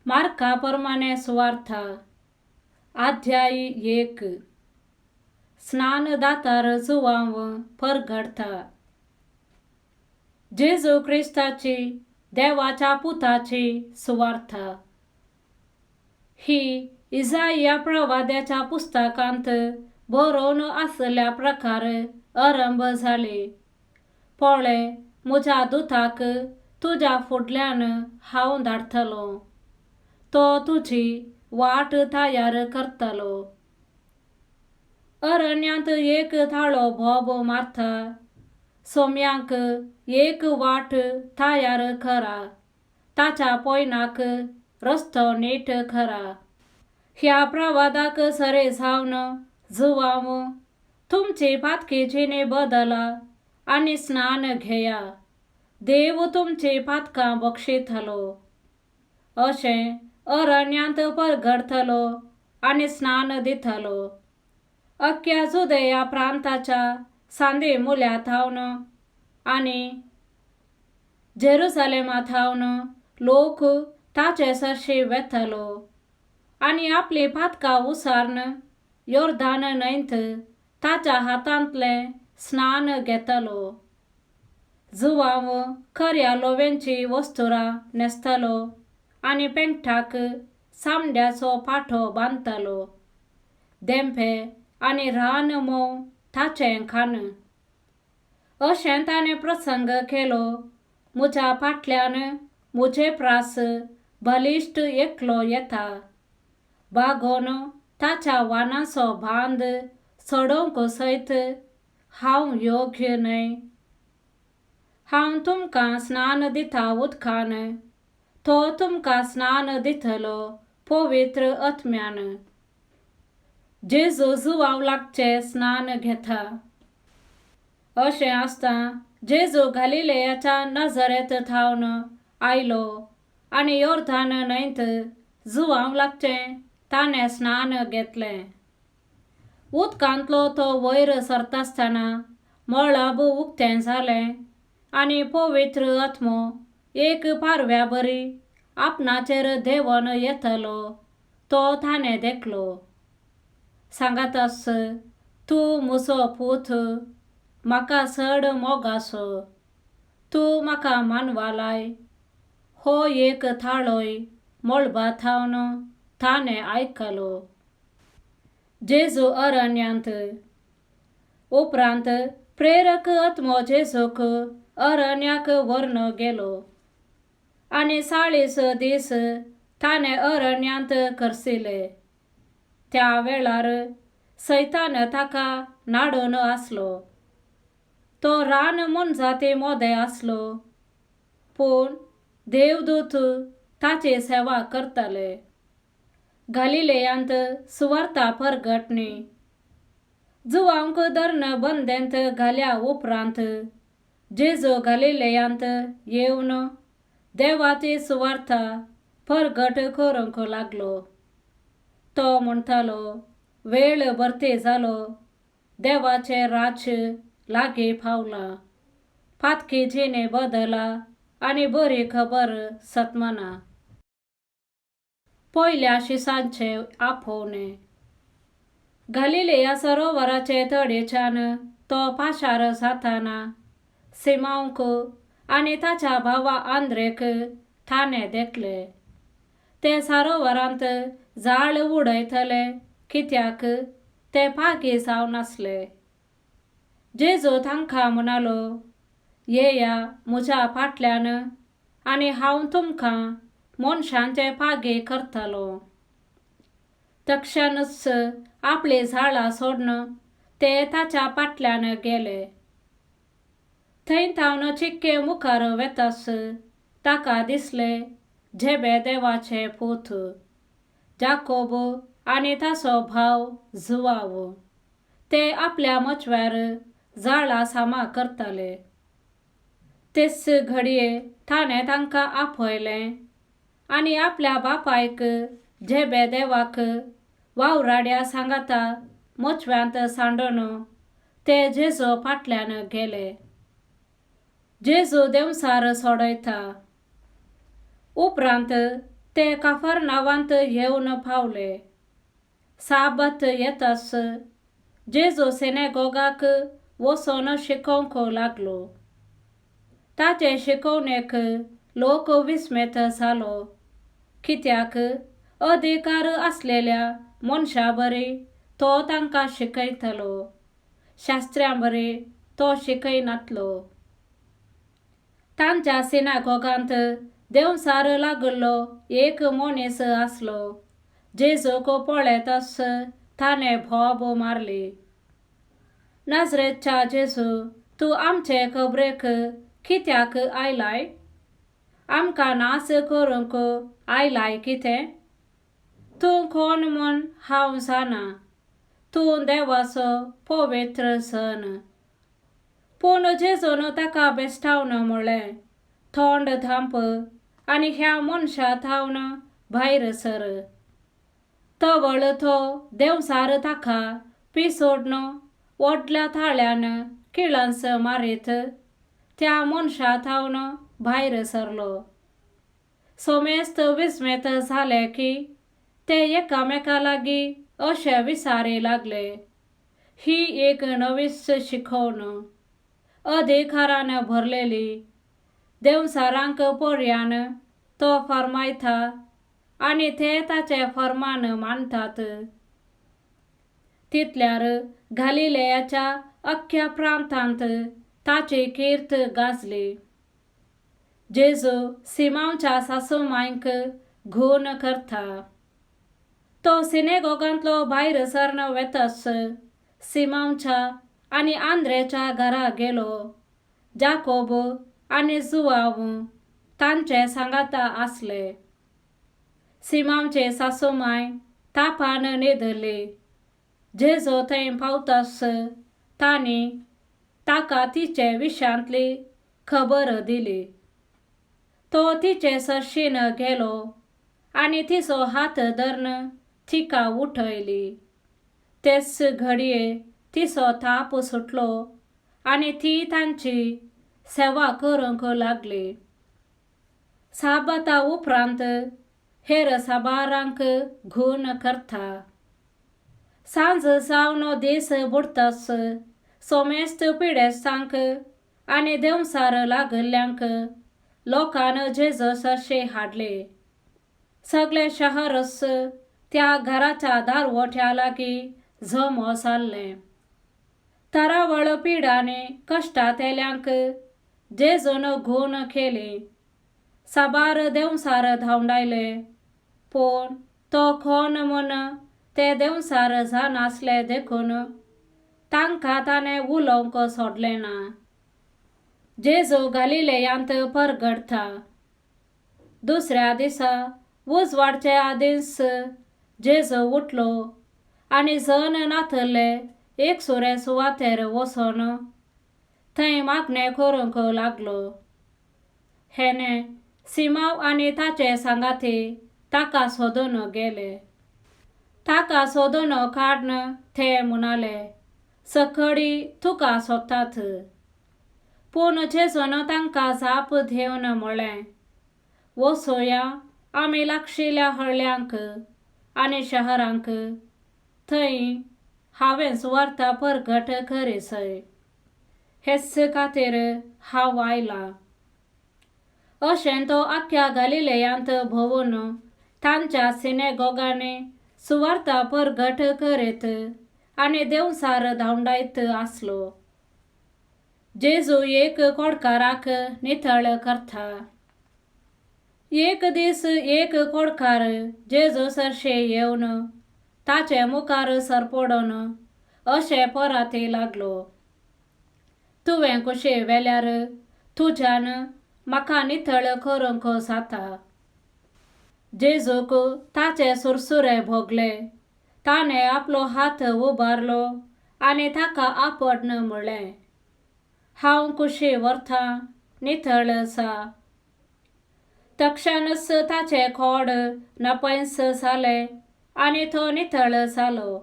मार्का प्रमाणे सुवार्थ अध्याय 1 स्नानदातार जुवांव परगडता। जेजू ख्रिस्ताची देवाच्या पुताची सुवार्थ ही इसाया प्रवाद्याच्या पुस्तकांत बरोवन असल्या प्रकार आरंभ झाले। पळय, म्हज्या दुताक तुझ्या फुडल्यान हांव धाडटलो, तो तुझी वाट तयार करतलो। अरण्यांत एक थाळो भोब मारता, सोम्यांक एक वाट तयार करा, ताच्या पयनाक रस्तो नीट करा। ह्या प्रवादाक सरे जावन जुवांव, तुमची पातकी जिणे बदला आनी स्नान घेया, देव तुमची पातकां बक्षितलो। अशें अरण्यांत परगडतलो आनी स्नान दितलो। अख्ख्या जुदेया प्रांताच्या सांदे मूल्याथावन आनी जेरुसलेमाथावन लोक ताचे सरशी वेतलो आनी आपली पातकां उसारन योर्दान न्हंयत ताच्या हातांतले स्नान घेतलो। जुवांव खऱ्या लोवेंची वस्तुरां न्हेसतलो आनी पेंगठाक सामड्याचो पाठो बांदतलो। देंपे आनी रान मोव ताचें खाण। अशें ताणें प्रसंग केलो, म्हज्या फाटल्यान म्हजे प्रास बलिश्ट एकलो येता, बागोन ताच्या वानाचो बांद सोडोवंक सयत हांव योग्य न्हय। हांव तुमकां स्नान दिता उदकान, तो तुमकां स्नान दितलो पवित्र आत्म्यान। जेजू जुवांव लागचे स्नान घेता। अशें आसता जेजू गलिलेयाच्या नजरेत थावन आयलो आनी योर्दान न्हंयत जुवांव लागचें ताणें स्नान घेतलें। उदकांतलो तो वयर सरतासतना मळब उक्तें जालें आनी पवित्र आत्मो एक पारव्या बरी आपणाचेर देंवन येतलो तो ताणें देखलो। सांगातास, तूं म्हजो पूत, म्हाका चड मोगाचो, तूं म्हाका मानवालाय। हो एक थाळोय मळबाथावन ताणें आयकलो। जेजू अरण्यांत। उपरांत प्रेरक आत्मो जेजूक अरण्याक व्हरून गेलो आनी 40 दीस ताणें अरण्यांत करसिले। त्या वेळार सैतान ताका नाडून आसलो। तो रान मनजाती मोदें आसलो, पूण देवदूत ताची सेवा करताले। गलिलेयांत सुवार्ता परगटणी। जुवांक धरण बंदेंत घाल्या उपरांत जेजू गलिलेयांत येवन देवाची सुवार्ता परगट करूंक लागलो। तो म्हणटालो, वेळ भरती जालो, देवाचे राज्य लागीं पावलां। पातकी जिणे बदला आनी बरी खबर सतमना। पयल्या शिसांचे आपोवणे। गलिलेया सरोवराचे तडेच्यान तो पाशार जाताना सिमोंक आनी ताच्या भावा आंद्रेक ताणें देखले। ते सरोवरांत जाळ उडयतले, कित्याक ते पागी जावनासले। जेजू तांकां म्हणालो, येया म्हज्या फाटल्यान आनी हांव तुमकां मनशांचे पागी करतलो। तक्षणच आपली झाडां सोडून ते ताच्या फाटल्यान गेले। थंय थावन चिक्के मुखार वेतास ताका दिसले झेबेदेवाचे पूत, जाकोब आनी ताचो भाव जुवांव। ते आपल्या मचव्यार जाळां सामा करताले। तेच घडये ताणें तांकां आपयलें आनी आपल्या बापायक झेबेदेवाक वावराड्या सांगाता मचव्यांत सांडून ते जेजू फाटल्यान गेले। जेजू देंवसार सोडयता। उपरांत ते कफरनावांत येऊन पावले. साबत येताच जेजू सिनेगोगाक वचून शिकोवंक लागलो. ताचे शिकवणेक लोक विस्मित जालो, कित्याक अधिकार असलेल्या मनशा बरी तो तांकां शिकयतलो, शास्त्र्यां बरी तो शिकयनातलो. तांच्या सिनागोगांत देंवसार लागल्लो एक मनीस आसलो. जेजूक पळयताच ताणें भोब मारली. नाजरेतच्या जेजू, तूं आमचे खबरेक कित्याक आयलाय? आमकां नास करूंक आयलाय कितें? तूं कोण म्हूण हांव जाणा. तूं देवाचो पवित्र सन. पूण जेजून ताका बेश्टावन म्हणलें, तोंड धांप आनी ह्या मनशा थावन भायर सर. तवळ तो देंवसार ताका पिसोडून व्हडल्या थाळ्यान किळांस मारीत त्या मनशा थावन भायर सरलो. सोमेस्त विस्मित जाले की ते एकामेका लागीं अशे विचारी लागले, ही एक नवीच शिकवण, अधिकारान भरलेली, देंवसारांक पर्यान तो फर्मायता आनी ते ताचे फर्मान मानतात. तितल्यार गलिलेयाच्या अख्ख्या प्रांतांत ताची कीर्त गाजली. जेजू सिमोनाच्या सासूमांयक घून करता. तो सिनेगोगांतलो भायर सरून वेताच सिमोनाच्या आनी आंद्रेच्या घरा गेलो. जाकोब आनी जुआव तांचे सांगाता आसले. सिमोनाची सासूमांय तापान न्हिदली. जेजू थंय पावताच तांणी ताका तिचे विशयांतली खबर दिली. तो तिचे सरशीन गेलो आनी तिचो हात धरून तिका उठयली. तेच घडये तिचो ताप सुटलो आनी ती तांची सेवा करूंक लागली. साबाता उपरांत हेर साबारांक घून करता. सांज जावन दीस बुडताच सोमेस्त पिडेस्तांक आनी देंवसार लागल्ल्यांक लोकान जेजू सरशी हाडले. सगळे शहरच त्या घराच्या दारवोट्या लागीं जमो जाल्लें. तरावळ पिडांनी कश्टांत येल्ल्यांक जेजून घून केली. साबार देंवसार धांवडायले, पूण तो कोण म्हूण ते देंवसार जानासले देखून तांकां ताणें उलोवंक सोडलें ना. जेजू गलिलेयांत परगडता. दुसऱ्या दिसा उजवाडचे आदींच जेजू उठलो आनी जण नाथल्ले एकसुरे सुवातेर वचून थंय मागणें करूंक लागलो. हेने सिमोन आनी ताचे सांगाती ताका सोदून गेले. ताका सोदून काडून ते म्हणाले, सकडी तुका सोदतात. पूण जेजून तांकां जाप दिवन म्हणलें, वचुया आमी लागशिल्ल्या हळ्ळ्यांक आनी शहरांक, थंय हांवें सुवार्ता परगट करीसय. हेच खातीर हांव आयलां. अशें तो आख्ख्या गलिलेयांत भोंवून तांच्या सिनेगोगांनी सुवार्ता परगट करीत आनी देंवसार धांवडायत आसलो. जेजू एक कोडकाराक नितळ करता. एक दीस एक कोडकार जेजू सरशी येवन ताचे मुखार सरपडून अशें पराती लागलो, तुवें कुशीक वेल्यार तुज्यान म्हाका नितळ करूंक जाता. जेजूक ताचे सुरसुरे भोगले. ताणें आपलो हात उबारलो आनी ताका आपण म्हणलें, हांव कुशीक व्हरतां, नितळ जा. तक्षणच ताचे खोड नपयस जाले आनी तो नितळ जालो.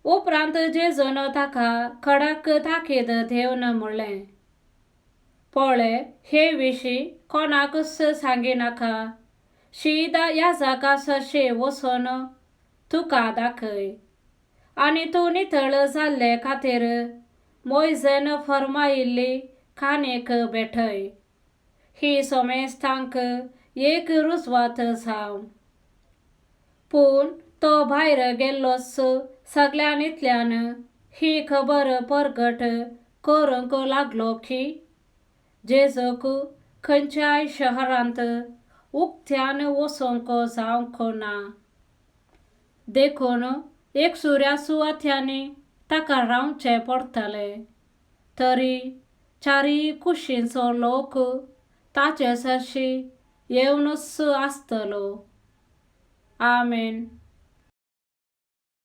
उपरांत जेजून ताका कडक ताकीद दिवन म्हणलें, पळय, हे विशीं कोणाकच सांगिनाका. शीद याजका सरशे वसोन तुका दाखय आणि तू नितळ जाल्ले खातीर मोयजेन फरमायिल्ली खाणेक बेठय. ही सोमेस तांक एक रुजवात जाव. पूण तो भायर गेल्लोच सगळ्यांतल्यान ही खबर परगट करूंक लागलो की जेजूक खंयच्याय शहरांत उक्त्यान वचूंक जावंक ना. देखून एक सुवात्यांनी ताका रावचें पडटलें. तरी चारी कुशींचो लोक ताचे सरशी येवनूच आसतलो. आमेन.